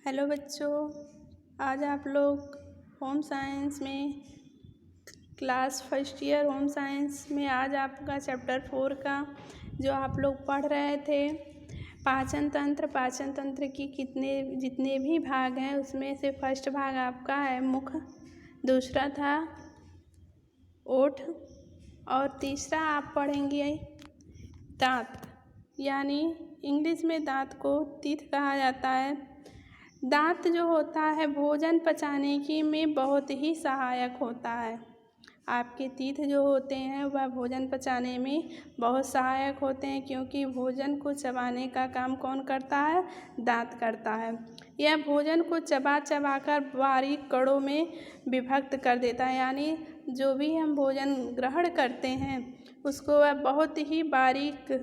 Hello बच्चों, आज आप लोग होम साइंस में class first year home science में आज आपका चैप्टर 4 का जो आप लोग पढ़ रहे थे पाचन तंत्र की जितने भी भाग हैं उसमें से फर्स्ट भाग आपका है मुख, दूसरा था ओठ और तीसरा आप पढ़ेंगे दांत। यानी इंग्लिश में दांत को टीथ कहा जाता है। दांत जो होता है भोजन पचाने की में बहुत ही सहायक होता है। आपके टीथ जो होते हैं वह भोजन पचाने में बहुत सहायक होते हैं, क्योंकि भोजन को चबाने का काम कौन करता है? दांत करता है। यह भोजन को चबा कर बारीक कणों में विभक्त कर देता है। यानी जो भी हम भोजन ग्रहण करते हैं उसको वह बहुत ही बारीक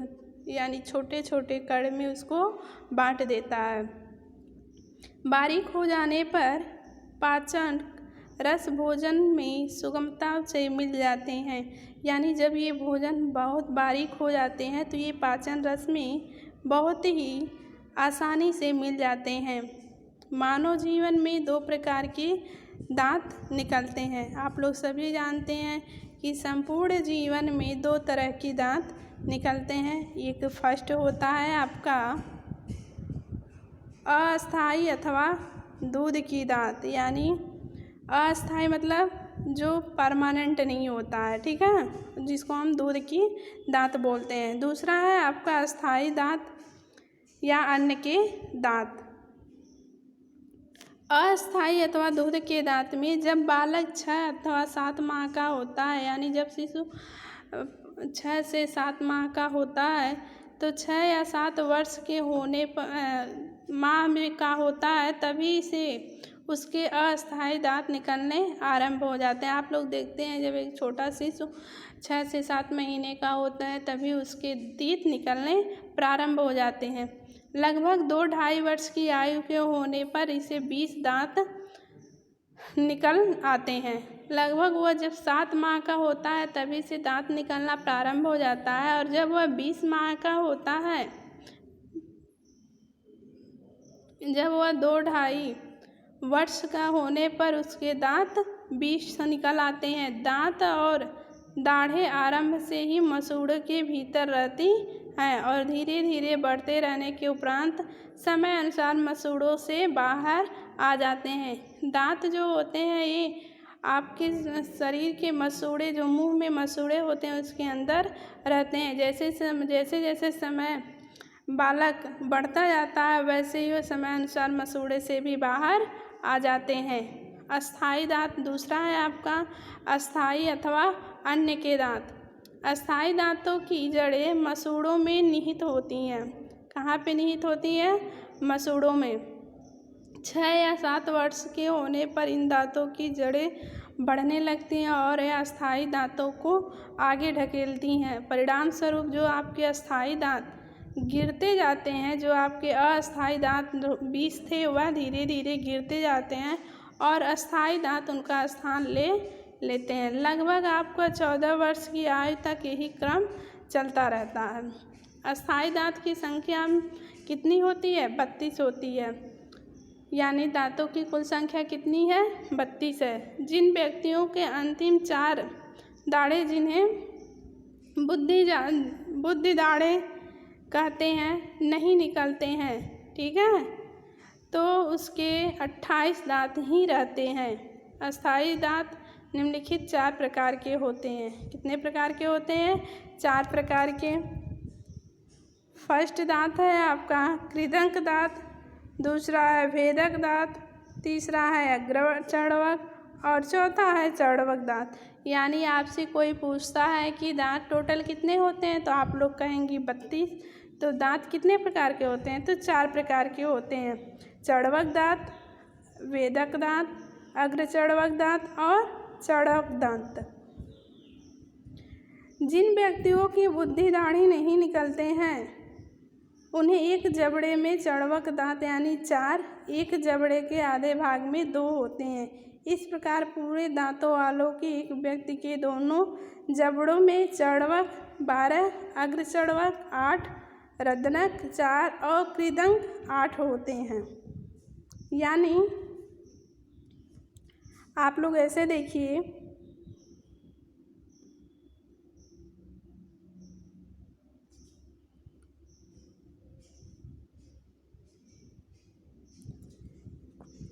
यानी छोटे छोटे कण में उसको बांट देता है। बारीक हो जाने पर पाचन रस भोजन में सुगमता से मिल जाते हैं। यानी जब ये भोजन बहुत बारीक हो जाते हैं तो ये पाचन रस में बहुत ही आसानी से मिल जाते हैं। मानव जीवन में 2 प्रकार के दांत निकलते हैं। आप लोग सभी जानते हैं कि संपूर्ण जीवन में 2 तरह के दांत निकलते हैं। एक फर्स्ट होता है आपका अस्थाई अथवा दूध की दांत, यानी अस्थाई मतलब जो परमानेंट नहीं होता है, ठीक है, जिसको हम दूध की दांत बोलते हैं। दूसरा है आपका अस्थाई दांत या अन्न के दांत। अस्थाई अथवा दूध के दांत में जब बालक 6 अथवा 7 माह का होता है, यानी जब शिशु 6 से 7 माह का होता है तो 6 या 7 वर्ष के होने पर माह में का होता है तभी से उसके अस्थाई दांत निकलने आरंभ हो जाते हैं। आप लोग देखते हैं जब एक छोटा शिशु 6 से 7 महीने का होता है तभी उसके दांत निकलने प्रारंभ हो जाते हैं। लगभग 2-2.5 वर्ष की आयु के होने पर इसे 20 दांत निकल आते हैं। लगभग वह जब 7 माह का होता है तभी से दांत निकलना प्रारंभ हो जाता है, और जब वह 20 माह का होता है, जब वह 2-2.5 वर्ष का होने पर उसके दांत 20 निकल आते हैं। दांत और दाढ़ें आरंभ से ही मसूड़ों के भीतर रहती हैं और धीरे धीरे बढ़ते रहने के उपरांत समय अनुसार मसूड़ों से बाहर आ जाते हैं। दांत जो होते हैं ये आपके शरीर के मसूड़े, जो मुंह में मसूड़े होते हैं उसके अंदर रहते हैं। जैसे जैसे समय बालक बढ़ता जाता है वैसे ही वह समय अनुसार मसूड़े से भी बाहर आ जाते हैं। अस्थाई दांत दूसरा है आपका अस्थाई अथवा अन्न के दांत। अस्थाई दांतों की जड़ें मसूड़ों में निहित होती हैं। कहाँ पे निहित होती है? मसूड़ों में। 6 या 7 वर्ष के होने पर इन दांतों की जड़ें बढ़ने लगती हैं और यह अस्थाई दांतों को आगे ढकेलती हैं। परिणाम स्वरूप जो आपके अस्थाई दांत गिरते जाते हैं, जो आपके अस्थाई दांत 20 थे वह धीरे धीरे गिरते जाते हैं और अस्थाई दांत उनका स्थान ले लेते हैं। लगभग आपका 14 वर्ष की आयु तक यही क्रम चलता रहता है। अस्थाई दांत की संख्या कितनी होती है? 32 होती है। यानी दांतों की कुल संख्या कितनी है? 32 है। जिन व्यक्तियों के अंतिम 4 दाढ़ें, जिन्हें बुद्धि दाढ़ें कहते हैं, नहीं निकलते हैं, ठीक है, तो उसके 28 दांत ही रहते हैं। अस्थाई दांत निम्नलिखित 4 प्रकार के होते हैं। कितने प्रकार के होते हैं? 4 प्रकार के। फर्स्ट दांत है आपका कृदंत दांत, दूसरा है भेदक दांत, तीसरा है अग्रचर्वक और चौथा है चर्वक दांत। यानी आपसे कोई पूछता है कि दांत टोटल कितने होते हैं तो आप लोग कहेंगी 32। तो दांत कितने प्रकार के होते हैं? तो 4 प्रकार के होते हैं। चर्वक दांत, भेदक दांत, अग्रचर्वक दांत और चर्वक दांत। जिन व्यक्तियों की बुद्धि दाढ़ी नहीं निकलते हैं उन्हें एक जबड़े में चर्वक दांत यानी 4, एक जबड़े के आधे भाग में 2 होते हैं। इस प्रकार पूरे दांतों वालों के एक व्यक्ति के दोनों जबड़ों में चर्वक 12, अग्रचर्वक 8, रदनक 4 और कृदंत 8 होते हैं। यानी आप लोग ऐसे देखिए,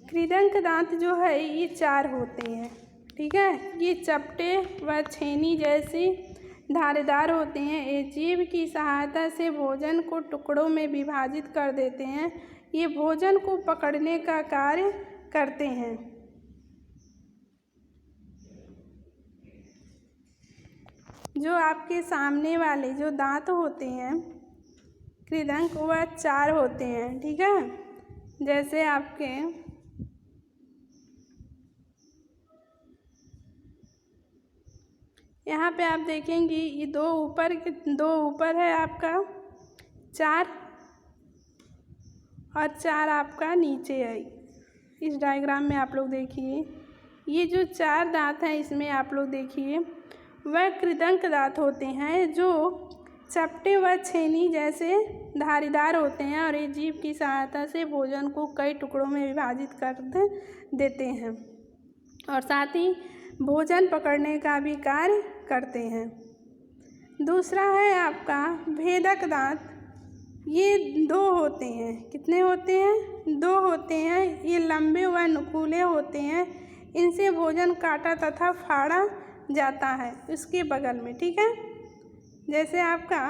कृदंत दांत जो है ये 4 होते हैं, ठीक है। ये चपटे व छेनी जैसी धारीदार होते हैं। ये जीभ की सहायता से भोजन को टुकड़ों में विभाजित कर देते हैं। ये भोजन को पकड़ने का कार्य करते हैं। जो आपके सामने वाले जो दांत होते हैं कृदंत, वह 4 होते हैं, ठीक है। जैसे आपके यहाँ पे आप देखेंगे ये 2 ऊपर है आपका 4 और 4 आपका नीचे है। इस डायग्राम में आप लोग देखिए, ये जो 4 दांत हैं इसमें आप लोग देखिए वह कृदंत दांत होते हैं जो चपटे व छेनी जैसे धारीदार होते हैं और ये जीभ की सहायता से भोजन को कई टुकड़ों में विभाजित कर देते हैं और साथ ही भोजन पकड़ने का भी कार्य करते हैं। दूसरा है आपका भेदक दांत। ये 2 होते हैं। कितने होते हैं? 2 होते हैं। ये लंबे व नुकीले होते हैं। इनसे भोजन काटा तथा फाड़ा जाता है इसके बगल में, ठीक है। जैसे आपका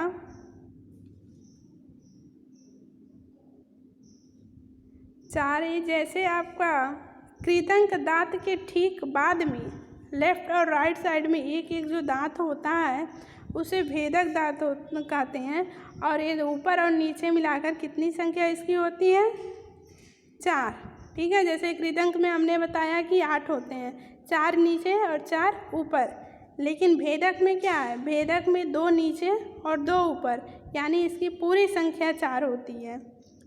जैसे आपका कृदंत दांत के ठीक बाद में लेफ्ट और राइट साइड में एक एक जो दांत होता है उसे भेदक दांत कहते हैं। और ये ऊपर और नीचे मिलाकर कितनी संख्या इसकी होती है? 4, ठीक है। जैसे कृदंत में हमने बताया कि 8 होते हैं, 4 नीचे और 4 ऊपर। लेकिन भेदक में क्या है? भेदक में 2 नीचे और 2 ऊपर, यानी इसकी पूरी संख्या 4 होती है,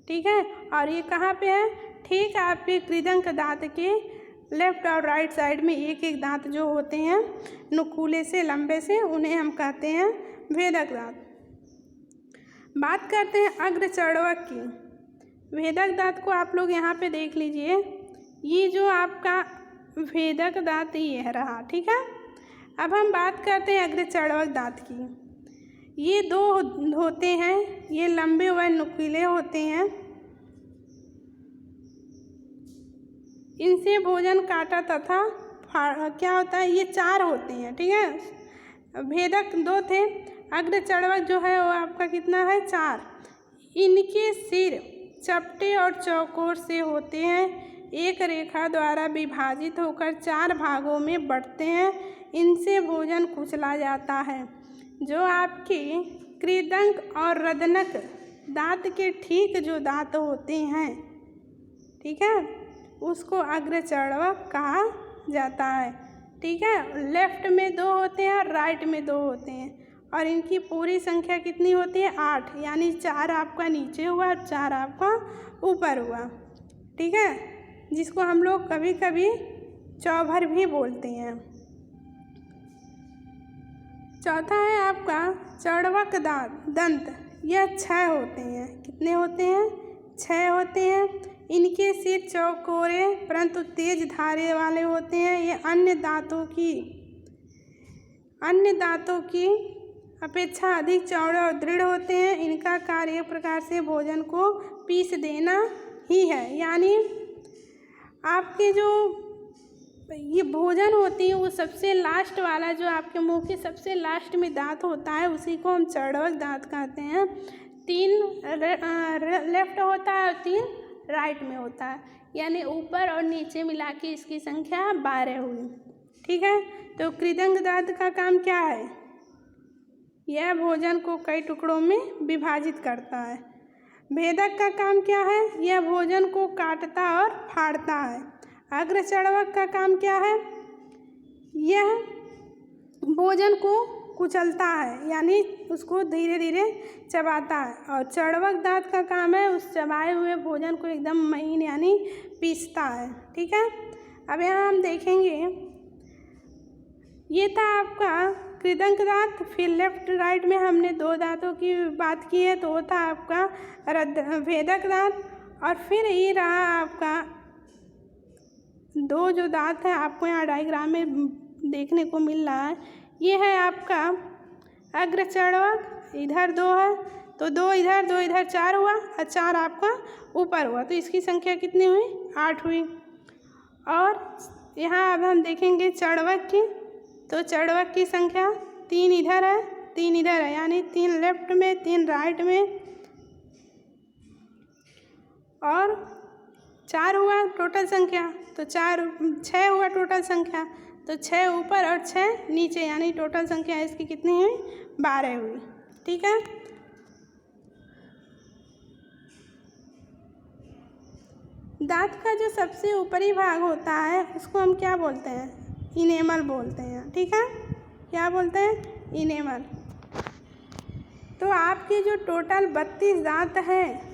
ठीक है। और ये कहाँ पे है? ठीक आपके कृदंत दांत के लेफ्ट और राइट साइड में एक एक दांत जो होते हैं नुकीले से लंबे से, उन्हें हम कहते हैं भेदक दांत। बात करते हैं अग्रचर्वक की। भेदक दांत को आप लोग यहाँ पे देख लीजिए, ये जो आपका भेदक दांत ये रहा, ठीक है। अब हम बात करते हैं अग्रचर्वक दांत की। ये 2 होते हैं, ये लंबे व नुकीले होते हैं। इनसे भोजन काटा तथा क्या होता है? ये 4 होते हैं, ठीक है। भेदक 2 थे, अग्रचर्वक जो है वो आपका कितना है? 4। इनके सिर चपटे और चौकोर से होते हैं, एक रेखा द्वारा विभाजित होकर 4 भागों में बंटते हैं। इनसे भोजन कुचला जाता है। जो आपके कृदंत और रदनक दांत के ठीक जो दांत होते हैं, ठीक है, उसको अग्रचर्वक कहा जाता है, ठीक है। लेफ्ट में 2 होते हैं और राइट में 2 होते हैं और इनकी पूरी संख्या कितनी होती है? 8, यानी 4 आपका नीचे हुआ और 4 आपका ऊपर हुआ, ठीक है, जिसको हम लोग कभी कभी चौभर भी बोलते हैं। चौथा है आपका चर्वक दंत। यह 6 होते हैं। कितने होते हैं? 6 होते हैं। इनके सिर चौकोरे परंतु तेज धारे वाले होते हैं। ये अन्य दांतों की अपेक्षा अधिक चौड़े और दृढ़ होते हैं। इनका कार्य एक प्रकार से भोजन को पीस देना ही है, यानी आपके जो ये भोजन होती है वो सबसे लास्ट वाला जो आपके मुंह के सबसे लास्ट में दांत होता है उसी को हम चर्वक दांत कहते हैं। 3 लेफ्ट होता है और 3 राइट में होता है, यानी ऊपर और नीचे मिला के इसकी संख्या 12 हुई, ठीक है। तो कृदंत दांत का काम क्या है? यह भोजन को कई टुकड़ों में विभाजित करता है। भेदक का काम क्या है? यह भोजन को काटता और फाड़ता है। अग्रचर्वक का काम क्या है? यह भोजन को कुचलता है, यानी उसको धीरे धीरे चबाता है। और चर्वक दांत का काम है उस चबाए हुए भोजन को एकदम महीन यानी पीसता है, ठीक है। अब यहाँ हम देखेंगे, ये था आपका कृदंत दांत। फिर लेफ्ट राइट में हमने 2 दांतों की बात की है, तो वो था आपका भेदक दांत। और फिर ये रहा आपका दो जो दांत है आपको यहाँ डायग्राम में देखने को मिल रहा है, ये है आपका अग्रचर्वक, इधर 2 है तो 2 इधर 4 हुआ और 4 आपका ऊपर हुआ, तो इसकी संख्या कितनी हुई? 8 हुई। और यहाँ अब हम देखेंगे चर्वक की, तो चर्वक की संख्या 3 इधर है 3 इधर है, यानी 3 लेफ्ट में 3 राइट में, और 4 हुआ टोटल संख्या, तो 6 हुआ टोटल संख्या, तो 6 ऊपर और 6 नीचे, यानी टोटल संख्या इसकी कितनी हुई? 12 हुई। ठीक है। दांत का जो सबसे ऊपरी भाग होता है उसको हम क्या बोलते हैं? इनेमल बोलते हैं। ठीक है, क्या बोलते हैं? इनेमल। तो आपके जो टोटल 32 दांत हैं,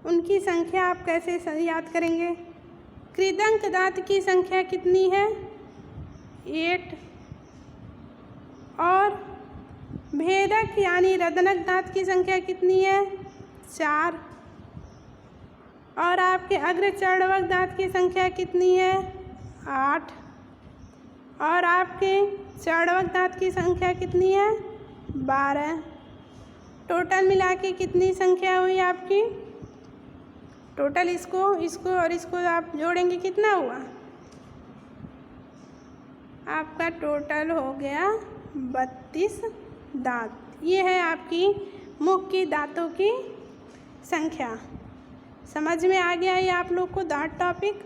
उनकी संख्या आप कैसे याद करेंगे? कृदंत दांत की संख्या कितनी है? 8। और भेदक यानी रदनक दांत की संख्या कितनी है? 4। और आपके अग्रचर्वक दांत की संख्या कितनी है? 8। और आपके चर्वक दांत की संख्या कितनी है? 12। टोटल मिला के कितनी संख्या हुई आपकी? टोटल इसको और इसको आप जोड़ेंगे कितना हुआ? आपका टोटल हो गया 32 दांत। ये है आपकी मुख की दांतों की संख्या। समझ में आ गया ये आप लोग को दांत टॉपिक?